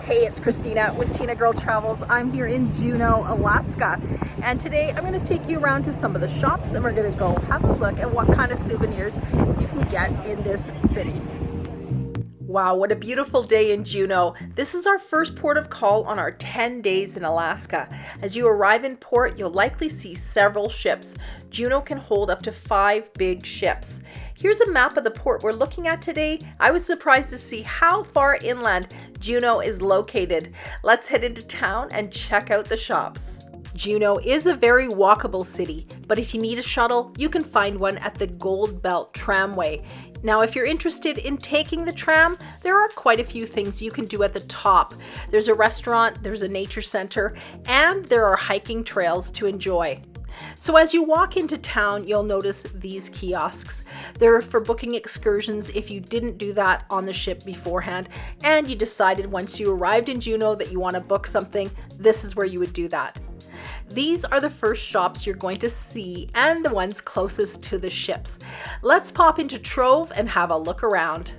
Hey, it's Christina with Tinagirl Travels. I'm here in Juneau, Alaska, and today I'm going to take you around to some of the shops and we're going to go have a look at what kind of souvenirs you can get in this city. Wow, what a beautiful day in Juneau. This is our first port of call on our 10 days in Alaska. As you arrive in port, you'll likely see several ships. Juneau can hold up to 5 big ships. Here's a map of the port we're looking at today. I was surprised to see how far inland Juneau is located. Let's head into town and check out the shops. Juneau is a very walkable city, but if you need a shuttle, you can find one at the Gold Belt Tramway. Now, if you're interested in taking the tram, there are quite a few things you can do at the top. There's a restaurant, there's a nature center, and there are hiking trails to enjoy. So as you walk into town, you'll notice these kiosks. They're for booking excursions if you didn't do that on the ship beforehand, and you decided once you arrived in Juneau that you want to book something, this is where you would do that. These are the first shops you're going to see and the ones closest to the ships. Let's pop into Trove and have a look around.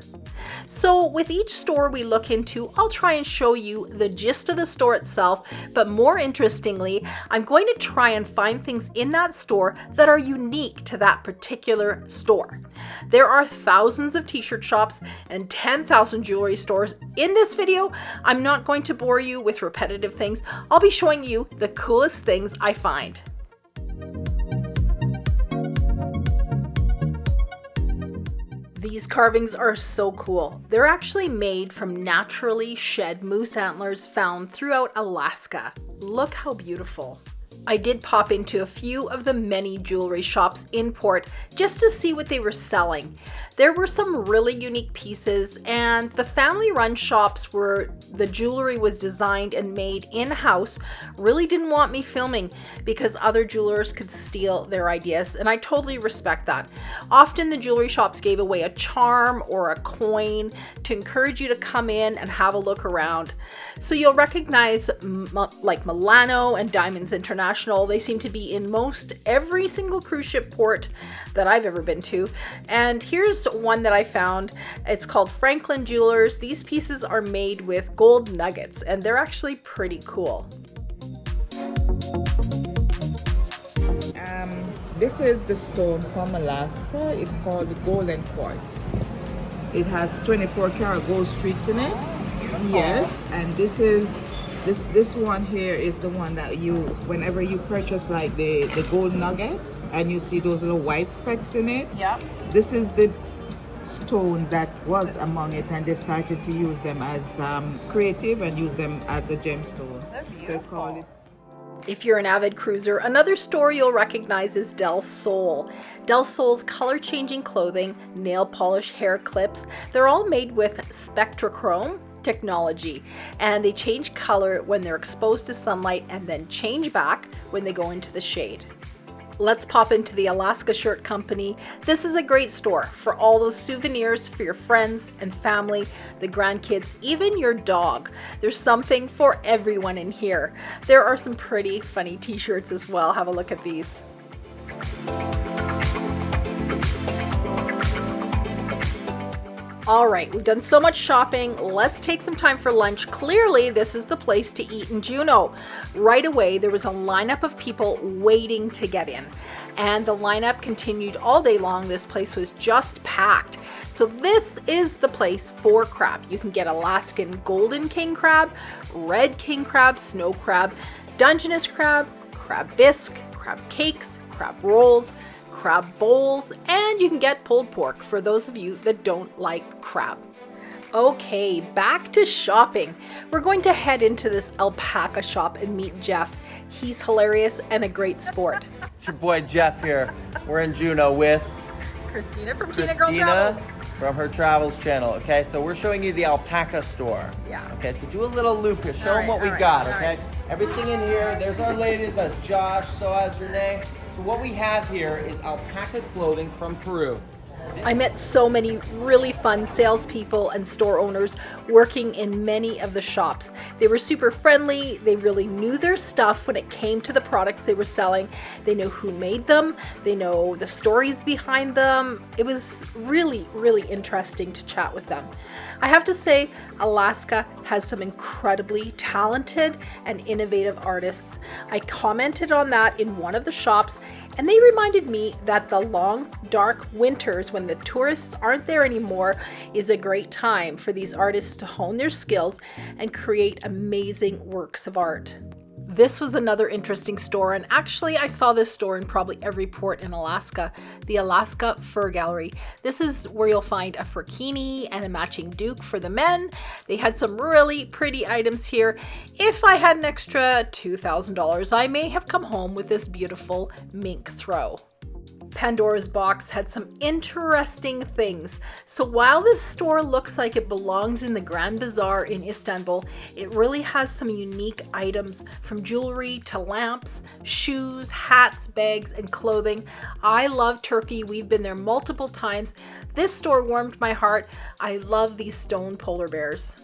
So with each store we look into, I'll try and show you the gist of the store itself, but more interestingly, I'm going to try and find things in that store that are unique to that particular store. There are thousands of t-shirt shops and 10,000 jewelry stores. In this video, I'm not going to bore you with repetitive things. I'll be showing you the coolest things I find. These carvings are so cool. They're actually made from naturally shed moose antlers found throughout Alaska. Look how beautiful. I did pop into a few of the many jewelry shops in port just to see what they were selling. There were some really unique pieces, and the family-run shops where the jewelry was designed and made in-house really didn't want me filming because other jewelers could steal their ideas, and I totally respect that. Often the jewelry shops gave away a charm or a coin to encourage you to come in and have a look around. So you'll recognize like Milano and Diamonds International. They seem to be in most every single cruise ship port that I've ever been to. And here's one that I found. It's called Franklin Jewelers. These pieces are made with gold nuggets and they're actually pretty cool. This is the stone from Alaska. It's called the golden quartz. It has 24 karat gold streaks in it. Yes, and this one here is the one that whenever you purchase like the gold nuggets and you see those little white specks in it. Yep. This is the stone that was among it, and they started to use them as creative and use them as a gemstone. So it's called it. If you're an avid cruiser, another store you'll recognize is Del Sol. Del Sol's color-changing clothing, nail polish hair clips, they're all made with spectrochrome technology, and they change color when they're exposed to sunlight and then change back when they go into the shade. Let's pop into the Alaska Shirt Company. This is a great store for all those souvenirs for your friends and family, the grandkids, even your dog. There's something for everyone in here. There are some pretty funny t-shirts as well. Have a look at these. All right, we've done so much shopping. Let's take some time for lunch. Clearly, this is the place to eat in Juneau. Right away, there was a lineup of people waiting to get in, and the lineup continued all day long. This place was just packed. So this is the place for crab. You can get Alaskan golden king crab, red king crab, snow crab, Dungeness crab, crab bisque, crab cakes, crab rolls, crab bowls, and you can get pulled pork for those of you that don't like crab. Okay, back to shopping. We're going to head into this alpaca shop and meet Jeff. He's hilarious and a great sport. It's your boy Jeff here. We're in Juneau with Christina from Tinagirl Travels. From her travels channel. Okay, so we're showing you the alpaca store. Yeah. Okay, so do a little loop here. Show them what we got. Okay. Everything in here. There's our ladies. That's Josh. So has Renee. So what we have here is alpaca clothing from Peru. I met so many really fun salespeople and store owners working in many of the shops. They were super friendly. They really knew their stuff when it came to the products they were selling. They know who made them. They know the stories behind them. It was really, really interesting to chat with them. I have to say, Alaska has some incredibly talented and innovative artists. I commented on that in one of the shops, and they reminded me that the long, dark winters when the tourists aren't there anymore is a great time for these artists to hone their skills and create amazing works of art. This was another interesting store, and actually I saw this store in probably every port in Alaska, the Alaska Fur Gallery. This is where you'll find a furkini and a matching duke for the men. They had some really pretty items here. If I had an extra $2,000, I may have come home with this beautiful mink throw. Pandoras Box had some interesting things. So while this store looks like it belongs in the Grand Bazaar in Istanbul, it really has some unique items from jewelry to lamps, shoes, hats, bags, and clothing. I love Turkey. We've been there multiple times. This store warmed my heart. I love these stone polar bears.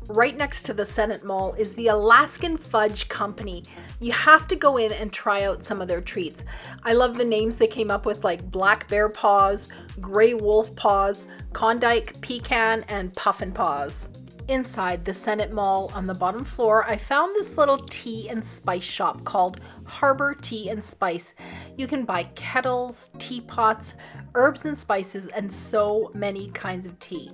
Right next to the Senate Mall is the Alaskan Fudge Company. You have to go in and try out some of their treats. I love the names they came up with, like Black Bear Paws, Gray Wolf Paws, Klondike Pecan, and Puffin Paws. Inside the Senate Mall on the bottom floor, I found this little tea and spice shop called Harbor Tea and Spice. You can buy kettles, teapots, herbs and spices, and so many kinds of tea.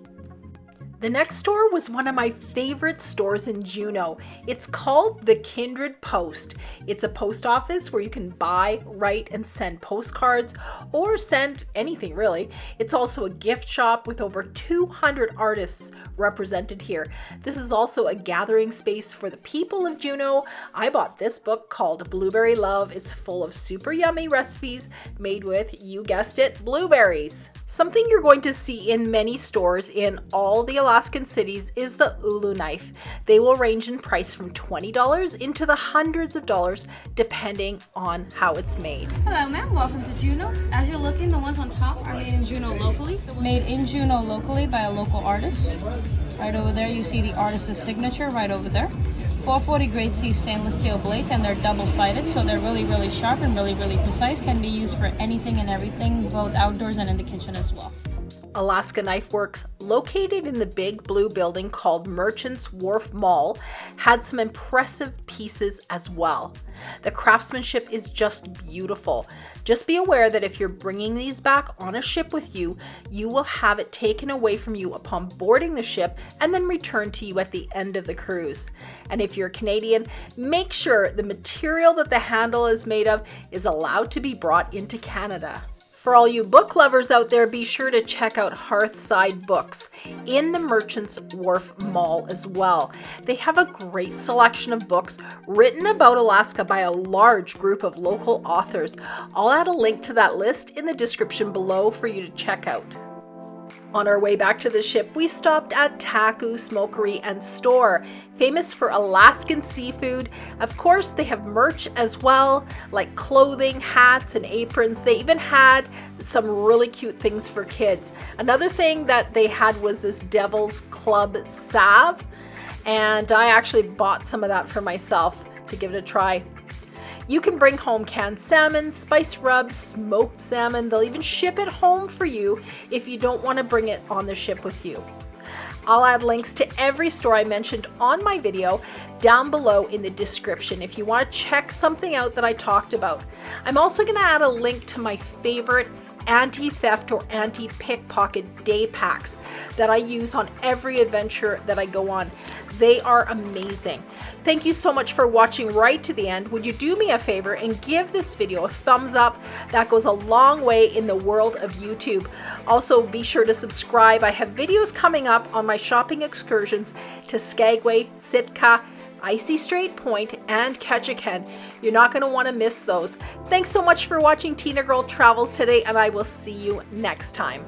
The next store was one of my favorite stores in Juneau. It's called the Kindred Post. It's a post office where you can buy, write, and send postcards or send anything really. It's also a gift shop with over 200 artists represented here. This is also a gathering space for the people of Juneau. I bought this book called Blueberry Love. It's full of super yummy recipes made with, you guessed it, blueberries. Something you're going to see in many stores in all the Alaskan cities is the ulu knife. They will range in price from $20 into the hundreds of dollars depending on how it's made. Hello ma'am, welcome to Juneau. As you're looking, the ones on top are made in Juneau locally. Made in Juneau locally by a local artist. Right over there you see the artist's signature right over there. 440 grade C stainless steel blades, and they're double-sided, so they're really sharp and really precise. Can be used for anything and everything, both outdoors and in the kitchen as well. Alaska Knife Works, located in the big blue building called Merchants Wharf Mall, had some impressive pieces as well. The craftsmanship is just beautiful. Just be aware that if you're bringing these back on a ship with you, you will have it taken away from you upon boarding the ship and then returned to you at the end of the cruise. And if you're Canadian, make sure the material that the handle is made of is allowed to be brought into Canada. For all you book lovers out there, be sure to check out Hearthside Books in the Merchants Wharf Mall as well. They have a great selection of books written about Alaska by a large group of local authors. I'll add a link to that list in the description below for you to check out. On our way back to the ship, we stopped at Taku Smokery and Store, famous for Alaskan seafood. Of course, they have merch as well, like clothing, hats, and aprons. They even had some really cute things for kids. Another thing that they had was this Devil's Club salve, and I actually bought some of that for myself to give it a try. You can bring home canned salmon, spice rubs, smoked salmon. They'll even ship it home for you if you don't want to bring it on the ship with you. I'll add links to every store I mentioned on my video down below in the description if you want to check something out that I talked about. I'm also going to add a link to my favorite anti-theft or anti-pickpocket day packs that I use on every adventure that I go on. They are amazing. Thank you so much for watching right to the end. Would you do me a favor and give this video a thumbs up? That goes a long way in the world of YouTube. Also, be sure to subscribe. I have videos coming up on my shopping excursions to Skagway, Sitka, Icy Strait Point, and Ketchikan. You're not going to want to miss those. Thanks so much for watching Tinagirl Travels today, and I will see you next time.